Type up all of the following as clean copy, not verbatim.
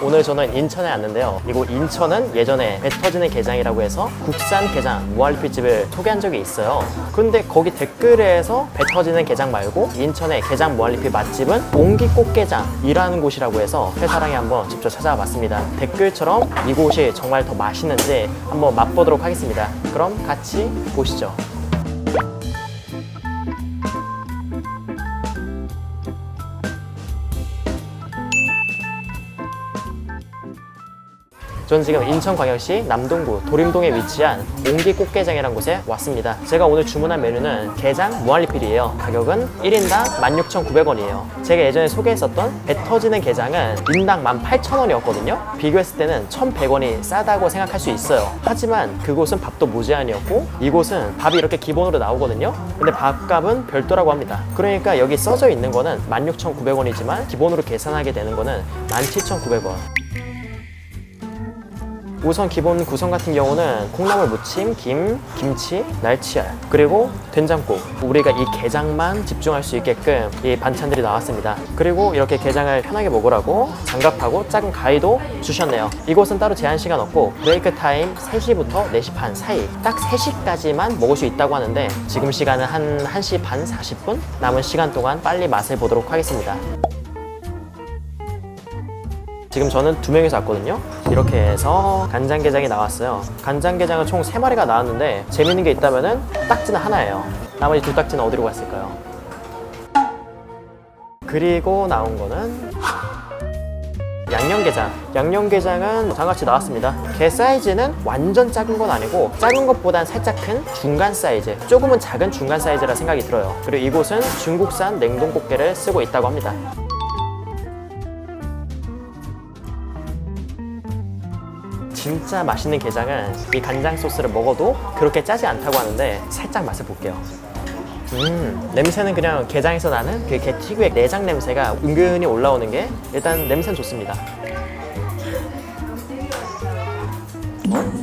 오늘 저는 인천에 왔는데요. 이곳 인천은 예전에 배 터지는 게장이라고 해서 국산 게장 무한리필집을 소개한 적이 있어요. 근데 거기 댓글에서 배 터지는 게장 말고 인천의 게장 무한리필 맛집은 옹기꽃게장이라는 곳이라고 해서 회사랑에 한번 직접 찾아봤습니다. 댓글처럼 이곳이 정말 더 맛있는지 한번 맛보도록 하겠습니다. 그럼 같이 보시죠. 전 지금 인천광역시 남동구 도림동에 위치한 옹기꽃게장이라는 곳에 왔습니다. 제가 오늘 주문한 메뉴는 게장 무한리필이에요. 가격은 1인당 16,900원이에요. 제가 예전에 소개했었던 배 터지는 게장은 인당 18,000원이었거든요. 비교했을 때는 1,100원이 싸다고 생각할 수 있어요. 하지만 그곳은 밥도 무제한이었고 이곳은 밥이 이렇게 기본으로 나오거든요. 근데 밥값은 별도라고 합니다. 그러니까 여기 써져 있는 거는 16,900원이지만 기본으로 계산하게 되는 거는 17,900원. 우선 기본 구성 같은 경우는 콩나물 무침, 김, 김치, 날치알, 그리고 된장국. 우리가 이 게장만 집중할 수 있게끔 이 반찬들이 나왔습니다. 그리고 이렇게 게장을 편하게 먹으라고 장갑하고 작은 가위도 주셨네요. 이곳은 따로 제한 시간 없고 브레이크 타임 3시부터 4시 반 사이, 딱 3시까지만 먹을 수 있다고 하는데 지금 시간은 한 1시 반 40분? 남은 시간 동안 빨리 맛을 보도록 하겠습니다. 지금 저는 2명이서 왔거든요. 이렇게 해서 간장게장이 나왔어요. 간장게장은 총 3마리가 나왔는데 재밌는 게 있다면은 딱지는 하나예요. 나머지 2딱지는 어디로 갔을까요? 그리고 나온 거는 양념게장. 양념게장은 장같이 나왔습니다. 게 사이즈는 완전 작은 건 아니고 작은 것보단 살짝 큰 중간 사이즈, 조금은 작은 중간 사이즈라 생각이 들어요. 그리고 이곳은 중국산 냉동꽃게를 쓰고 있다고 합니다. 진짜 맛있는 게장은 이 간장 소스를 먹어도 그렇게 짜지 않다고 하는데 살짝 맛을 볼게요. 냄새는 그냥 게장에서 나는 그 게 특유의 내장 냄새가 은근히 올라오는 게 일단 냄새는 좋습니다.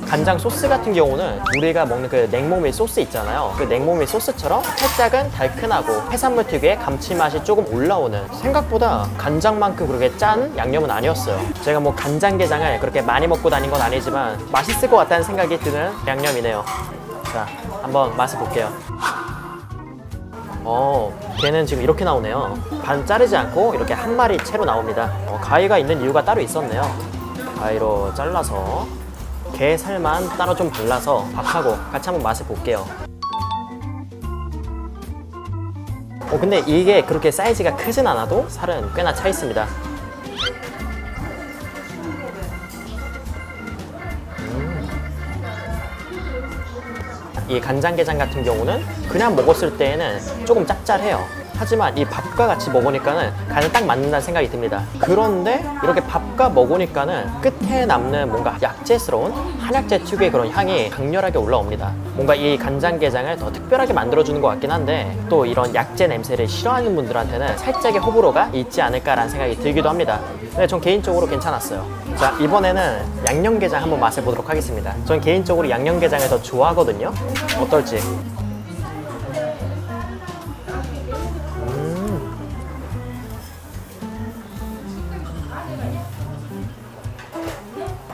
간장 소스 같은 경우는 우리가 먹는 그 냉모밀 소스 있잖아요. 그 냉모밀 소스처럼 살짝은 달큰하고 해산물 특유의 감칠맛이 조금 올라오는, 생각보다 간장만큼 그렇게 짠 양념은 아니었어요. 제가 뭐 간장게장을 그렇게 많이 먹고 다닌 건 아니지만 맛있을 것 같다는 생각이 드는 양념이네요. 자, 한번 맛을 볼게요. 걔는 지금 이렇게 나오네요. 반 자르지 않고 이렇게 한 마리 채로 나옵니다. 가위가 있는 이유가 따로 있었네요. 가위로 잘라서 게 살만 따로 좀 발라서 밥하고 같이 한번 맛을 볼게요. 근데 이게 그렇게 사이즈가 크진 않아도 살은 꽤나 차 있습니다. 이 간장게장 같은 경우는 그냥 먹었을 때에는 조금 짭짤해요. 하지만 이 밥과 같이 먹으니까는 간이 딱 맞는다는 생각이 듭니다. 그런데 이렇게 밥과 먹으니까는 끝에 남는 뭔가 약재스러운 한약재 특유의 그런 향이 강렬하게 올라옵니다. 뭔가 이 간장게장을 더 특별하게 만들어주는 것 같긴 한데 또 이런 약재 냄새를 싫어하는 분들한테는 살짝의 호불호가 있지 않을까라는 생각이 들기도 합니다. 근데 전 개인적으로 괜찮았어요. 자, 이번에는 양념게장 한번 맛을 보도록 하겠습니다. 전 개인적으로 양념게장을 더 좋아하거든요. 어떨지.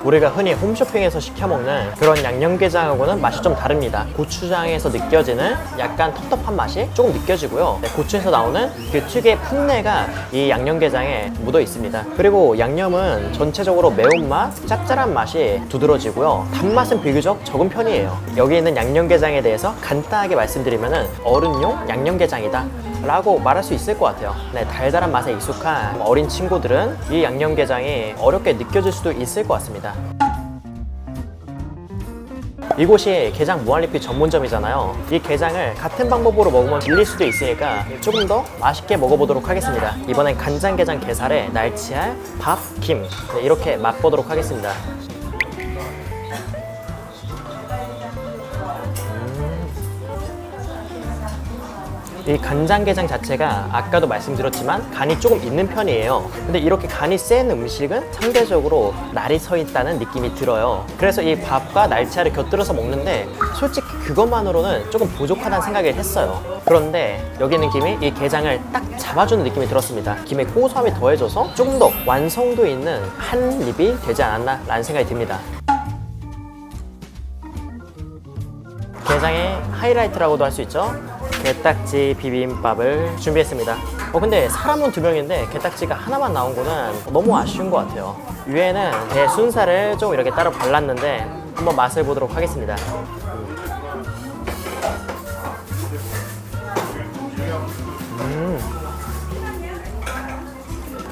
우리가 흔히 홈쇼핑에서 시켜먹는 그런 양념게장하고는 맛이 좀 다릅니다. 고추장에서 느껴지는 약간 텁텁한 맛이 조금 느껴지고요. 고추에서 나오는 그 특유의 풋내가 이 양념게장에 묻어 있습니다. 그리고 양념은 전체적으로 매운맛, 짭짤한 맛이 두드러지고요. 단맛은 비교적 적은 편이에요. 여기 있는 양념게장에 대해서 간단하게 말씀드리면 어른용 양념게장이다 라고 말할 수 있을 것 같아요. 네, 달달한 맛에 익숙한 어린 친구들은 이 양념게장이 어렵게 느껴질 수도 있을 것 같습니다. 이곳이 게장 무한리필 전문점이잖아요. 이 게장을 같은 방법으로 먹으면 질릴 수도 있으니까 조금 더 맛있게 먹어보도록 하겠습니다. 이번엔 간장게장 게살에 날치알, 밥, 김, 네, 이렇게 맛보도록 하겠습니다. 이 간장게장 자체가 아까도 말씀드렸지만 간이 조금 있는 편이에요. 근데 이렇게 간이 센 음식은 상대적으로 날이 서 있다는 느낌이 들어요. 그래서 이 밥과 날치알을 곁들여서 먹는데 솔직히 그것만으로는 조금 부족하다는 생각을 했어요. 그런데 여기 있는 김이 이 게장을 딱 잡아주는 느낌이 들었습니다. 김의 고소함이 더해져서 조금 더 완성도 있는 한 입이 되지 않았나 라는 생각이 듭니다. 게장의 하이라이트라고도 할 수 있죠. 게딱지 비빔밥을 준비했습니다. 근데 사람은 2명인데 게딱지가 하나만 나온 거는 너무 아쉬운 것 같아요. 위에는 게 순살을 좀 이렇게 따로 발랐는데 한번 맛을 보도록 하겠습니다.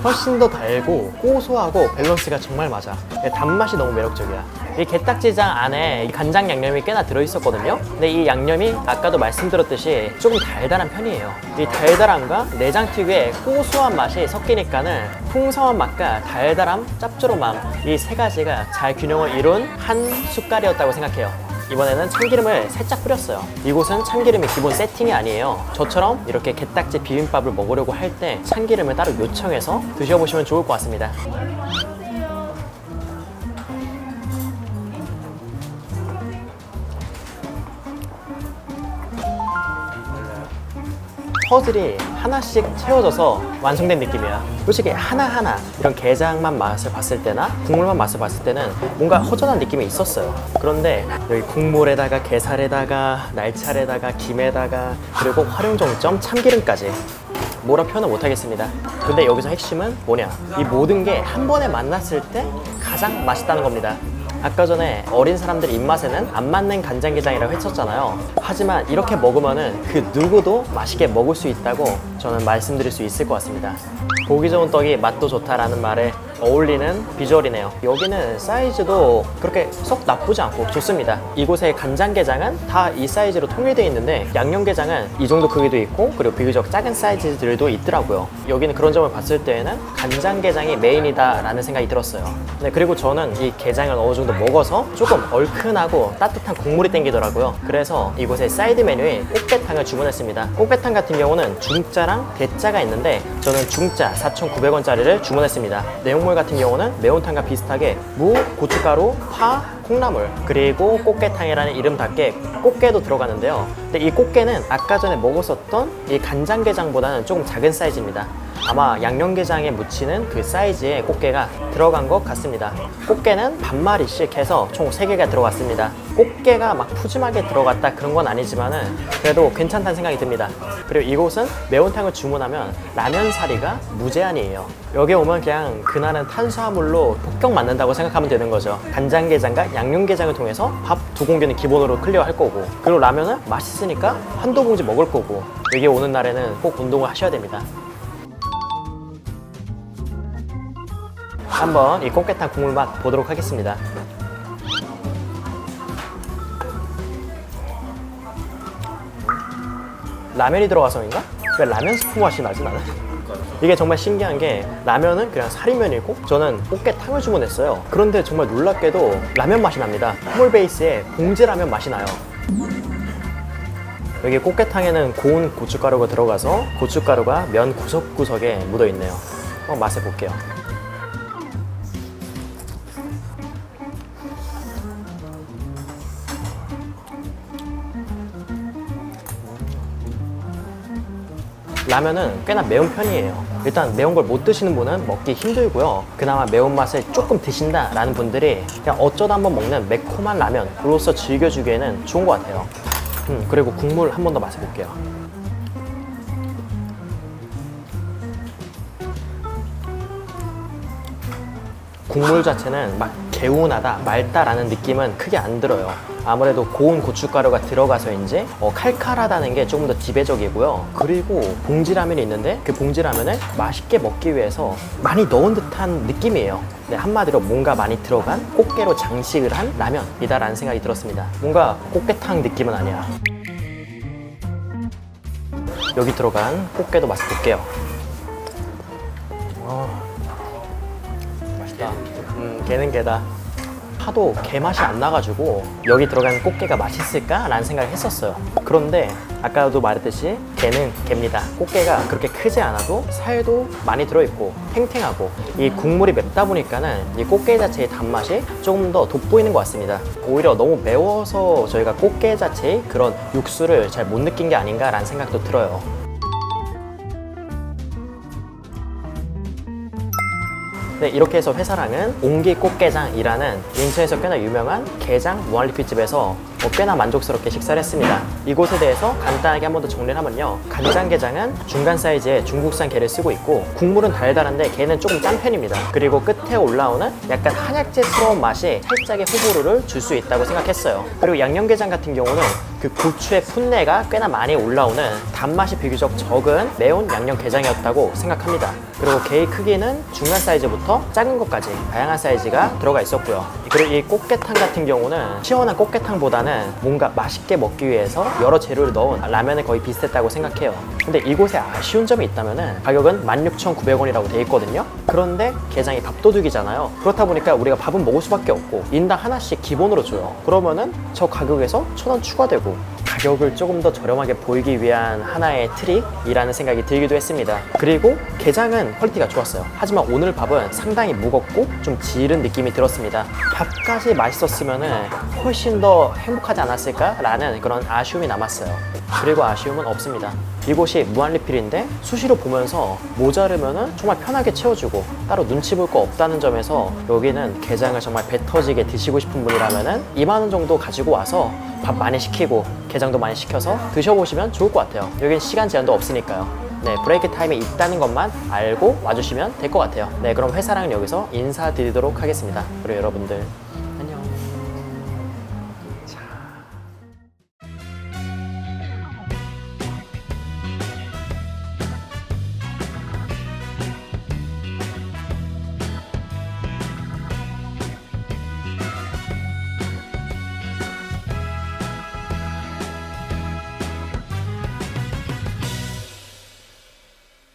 훨씬 더 달고 고소하고 밸런스가 정말 맞아. 단맛이 너무 매력적이야. 이 게딱지장 안에 이 간장 양념이 꽤나 들어있었거든요. 근데 이 양념이 아까도 말씀드렸듯이 조금 달달한 편이에요. 이 달달함과 내장 특유의 고소한 맛이 섞이니까는 풍성한 맛과 달달함, 짭조름함 이 세 가지가 잘 균형을 이룬 한 숟갈이었다고 생각해요. 이번에는 참기름을 살짝 뿌렸어요. 이곳은 참기름이 기본 세팅이 아니에요. 저처럼 이렇게 게딱지 비빔밥을 먹으려고 할 때 참기름을 따로 요청해서 드셔보시면 좋을 것 같습니다. 퍼즐이 하나씩 채워져서 완성된 느낌이야. 솔직히 하나하나 이런 게장만 맛을 봤을 때나 국물만 맛을 봤을 때는 뭔가 허전한 느낌이 있었어요. 그런데 여기 국물에다가 게살에다가 날차에다가 김에다가 그리고 활용정점 참기름까지 뭐라 표현을 못하겠습니다. 근데 여기서 핵심은 뭐냐, 이 모든 게 한 번에 만났을 때 가장 맛있다는 겁니다. 아까 전에 어린 사람들 입맛에는 안 맞는 간장게장이라고 했었잖아요. 하지만 이렇게 먹으면은 그 누구도 맛있게 먹을 수 있다고 저는 말씀드릴 수 있을 것 같습니다. 보기 좋은 떡이 맛도 좋다라는 말에 어울리는 비주얼이네요. 여기는 사이즈도 그렇게 썩 나쁘지 않고 좋습니다. 이곳의 간장게장은 다 이 사이즈로 통일되어 있는데 양념게장은 이 정도 크기도 있고 그리고 비교적 작은 사이즈들도 있더라고요. 여기는 그런 점을 봤을 때에는 간장게장이 메인이다 라는 생각이 들었어요. 네, 그리고 저는 이 게장을 어느 정도 먹어서 조금 얼큰하고 따뜻한 국물이 땡기더라고요. 그래서 이곳의 사이드 메뉴에 꽃게탕을 주문했습니다. 꽃게탕 같은 경우는 중짜랑 대짜가 있는데 저는 중짜 4,900원짜리를 주문했습니다. 내용물 같은 경우는 매운탕과 비슷하게 무, 고춧가루, 파, 콩나물 그리고 꽃게탕이라는 이름답게 꽃게도 들어가는데요. 근데 이 꽃게는 아까 전에 먹었었던 이 간장게장보다는 조금 작은 사이즈입니다. 아마 양념게장에 묻히는 그 사이즈의 꽃게가 들어간 것 같습니다. 꽃게는 반마리씩 해서 총 3개가 들어갔습니다. 꽃게가 막 푸짐하게 들어갔다 그런 건 아니지만은 그래도 괜찮다는 생각이 듭니다. 그리고 이곳은 매운탕을 주문하면 라면 사리가 무제한이에요. 여기 오면 그냥 그날은 탄수화물로 폭격 맞는다고 생각하면 되는 거죠. 간장게장과 양념게장을 통해서 밥 2공기는 기본으로 클리어할 거고 그리고 라면은 맛있으니까 한두 봉지 먹을 거고 여기 오는 날에는 꼭 운동을 하셔야 됩니다. 한번 이 꽃게탕 국물 맛 보도록 하겠습니다. 라면이 들어가서인가? 왜 라면 스프 맛이 나지 나는? 이게 정말 신기한 게 라면은 그냥 사리면이고 저는 꽃게탕을 주문했어요. 그런데 정말 놀랍게도 라면 맛이 납니다. 콩물 베이스에 봉지라면 맛이 나요. 여기 꽃게탕에는 고운 고춧가루가 들어가서 고춧가루가 면 구석구석에 묻어있네요. 한번 맛을 볼게요. 라면은 꽤나 매운 편이에요. 일단 매운 걸 못 드시는 분은 먹기 힘들고요. 그나마 매운맛을 조금 드신다 라는 분들이 그냥 어쩌다 한번 먹는 매콤한 라면으로서 즐겨주기에는 좋은 것 같아요. 그리고 국물 한 번 더 맛을 볼게요. 국물 자체는 막 개운하다, 맑다라는 느낌은 크게 안 들어요. 아무래도 고운 고춧가루가 들어가서인지 칼칼하다는 게 조금 더 지배적이고요. 그리고 봉지라면이 있는데 그 봉지라면을 맛있게 먹기 위해서 많이 넣은 듯한 느낌이에요. 네, 한마디로 뭔가 많이 들어간 꽃게로 장식을 한 라면이다라는 생각이 들었습니다. 뭔가 꽃게탕 느낌은 아니야. 여기 들어간 꽃게도 맛을 볼게요. 맛있다. 게는 게다. 하도 게 맛이 안 나가지고 여기 들어가는 꽃게가 맛있을까? 라는 생각을 했었어요. 그런데 아까도 말했듯이 게는 게입니다. 꽃게가 그렇게 크지 않아도 살도 많이 들어있고 탱탱하고 이 국물이 맵다 보니까는 이 꽃게 자체의 단맛이 조금 더 돋보이는 것 같습니다. 오히려 너무 매워서 저희가 꽃게 자체의 그런 육수를 잘 못 느낀 게 아닌가라는 생각도 들어요. 네, 이렇게 해서 회사랑은 옹기 꽃게장이라는 인천에서 꽤나 유명한 게장 무한리필집에서 꽤나 만족스럽게 식사를 했습니다. 이곳에 대해서 간단하게 한 번 더 정리를 하면요, 간장게장은 중간 사이즈의 중국산 게를 쓰고 있고 국물은 달달한데 게는 조금 짠 편입니다. 그리고 끝에 올라오는 약간 한약재스러운 맛이 살짝의 호불호를 줄 수 있다고 생각했어요. 그리고 양념게장 같은 경우는 그 고추의 풋내가 꽤나 많이 올라오는 단맛이 비교적 적은 매운 양념게장이었다고 생각합니다. 그리고 게의 크기는 중간 사이즈부터 작은 것까지 다양한 사이즈가 들어가 있었고요. 그리고 이 꽃게탕 같은 경우는 시원한 꽃게탕보다는 뭔가 맛있게 먹기 위해서 여러 재료를 넣은 라면에 거의 비슷했다고 생각해요. 근데 이곳에 아쉬운 점이 있다면 가격은 16,900원이라고 돼 있거든요. 그런데 게장이 밥도둑이잖아요. 그렇다 보니까 우리가 밥은 먹을 수밖에 없고 인당 하나씩 기본으로 줘요. 그러면은 저 가격에서 1,000원 추가되고 가격을 조금 더 저렴하게 보이기 위한 하나의 트릭이라는 생각이 들기도 했습니다. 그리고 게장은 퀄리티가 좋았어요. 하지만 오늘 밥은 상당히 무겁고 좀 지른 느낌이 들었습니다. 밥까지 맛있었으면 훨씬 더 행복하지 않았을까라는 그런 아쉬움이 남았어요. 그리고 아쉬움은 없습니다. 이곳이 무한리필인데 수시로 보면서 모자르면 정말 편하게 채워주고 따로 눈치 볼 거 없다는 점에서 여기는 게장을 정말 배 터지게 드시고 싶은 분이라면 2만 원 정도 가지고 와서 밥 많이 시키고 게장도 많이 시켜서 드셔보시면 좋을 것 같아요. 여긴 시간 제한도 없으니까요. 네, 브레이크 타임이 있다는 것만 알고 와주시면 될 것 같아요. 네, 그럼 회사랑은 여기서 인사드리도록 하겠습니다. 그리고 여러분들